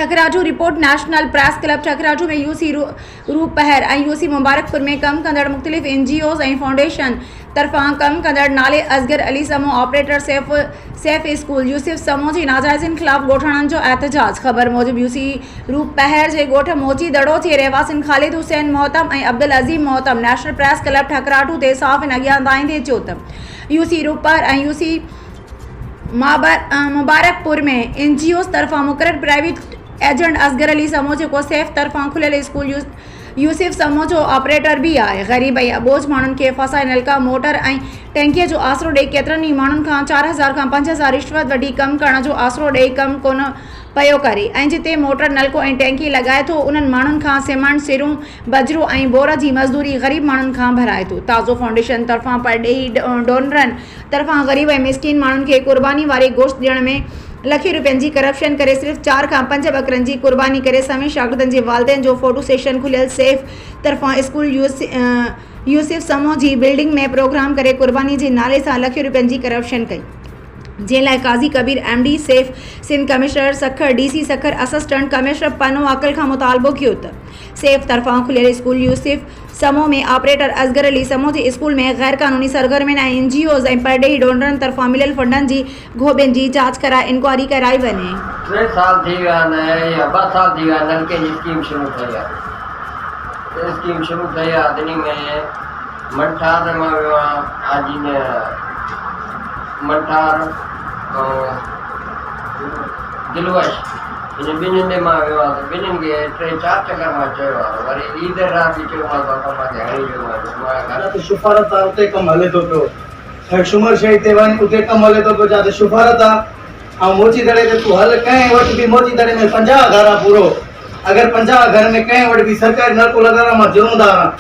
ठकराजू report national press club ठकराजू में UC रूप पहर ऐं यूसी मुबारकपुर में कम कंदड़ मुख्तलिफ NGOs ऐं फाउंडेशन तरफां कम कंदड़ नाले असगर अली समूह ऑपरेटर सैफ स्कूल यूसुफ समूह जी नाजाइज़नि ख़िलाफ़ ॻोठणनि जो एहतजाज। ख़बर मूजिब यूसी रूप पहर जे ॻोठ मोची दड़ो जे रहवासिन ख़ालिद हुसैन मोहतम ऐं अब्दुल अज़ीम मोहतम नेशनल प्रेस क्लब ठकराजू ते साफ़ अॻियां दाईंदे चयो त यूसी रूप पहर ऐं यूसी मुबारकपुर में NGOs तरफां मुक़रर प्राइवेट एजेंट असगर अली समूह जेको सैफ तरफां खुलियल स्कूल यूसुफ समूह जो ऑपरेटर भी आहे। ग़रीब ऐं अबोज माण्हुनि खे फसाए नलका मोटर ऐं टैंकीअ जो आसरो ॾेई केतिरनि ई माण्हुनि खां 4000 खां 5000 रिश्वत वठी कमु करण जो आसरो ॾेई कमु कोन पियो करे ऐं जिते मोटर नलको ऐं टैंकी लॻाए थो उन्हनि माण्हुनि खां सीमेंट सिरूं बजरो ऐं बोर जी मज़दूरी ग़रीब माण्हुनि खां भराए थो। ताज़ो फाउंडेशन तरफां परॾेही डोनरनि तरफां ग़रीब ऐं मिसकिन माण्हुनि खे क़ुर्बानी वारे गोश्त ॾियण में लखे रुपयनि जी करप्शन करे सिर्फ़ 4 खां 5 बकरनि जी क़ुर्बानी करे समें शागिर्दनि जे वालिदैन जो फोटो सेशन खुलियल सैफ तरफां स्कूल यूसुफ समूह जी बिल्डिंग में प्रोग्राम करे क़ुर्बानी जे नाले सां लखे रुपयनि जी करप्शन कई, जंहिं लाइ Qazi Kabir MD Saif Sindh commissioner Sukkur DC Sukkur assistant commissioner Pano Aqil खां मुतालबो कयो त सैफ तरफां खुलियल स्कूल यूसुफ समूह में ऑपरेटर असगर अली समूह जे स्कूल में गैर कानूनी सरगर्मियुनि ऐं NGOs ऐं परॾेही डोनरनि तरफां मिलियल फंडनि जी घोॿियुनि जी जांच कराए इंक्वायरी कराई वञे। 3 साल थी विया आहिनि या 2 साल थी विया आहिनि नलके जी स्कीम शुरू थी आहे। स्कीम शुरू थी आहे दिल्ली में मंठार मां वियो आहे आज मंठार दिलवश इन ॿिन्हिनि मां वियो आहे त ॿिन्हिनि खे 3-4 चकर मां चयो आहे। वरी ईद राति बि चयो आहे बाबा मां हणी वियो शुफारत आहे उते कमु हले थो पियो शुमर शही ते वञ उते कमु हले थो पियो छा त शुफारत आहे ऐं मोची दड़े ते तूं हल कंहिं वटि बि मोची दड़े में 50 घर आहे पूरो अगरि 50 घर में कंहिं वटि बि सरकारी नलको लॻाइण मां ज़िम्मेदार आहियां।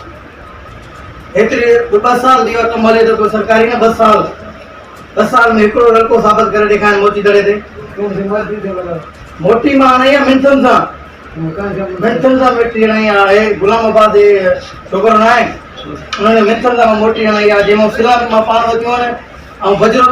हेतिरी 2 साल थी विया कमु हले थो पियो सरकारी न 2 साल में हिकिड़ो नलको साबित करे ॾेखारिनि मोची दड़े ते मोटी मां हाणे मिंथुनि सां मिटी हणाई आहे। गुलामाबाद जे छोकिरो न आहे उन्होंने मिंथुनि सां मोटी हणाई आहे जंहिंमें सिला मां पाण वरितियूं आहिनि ऐं बजरो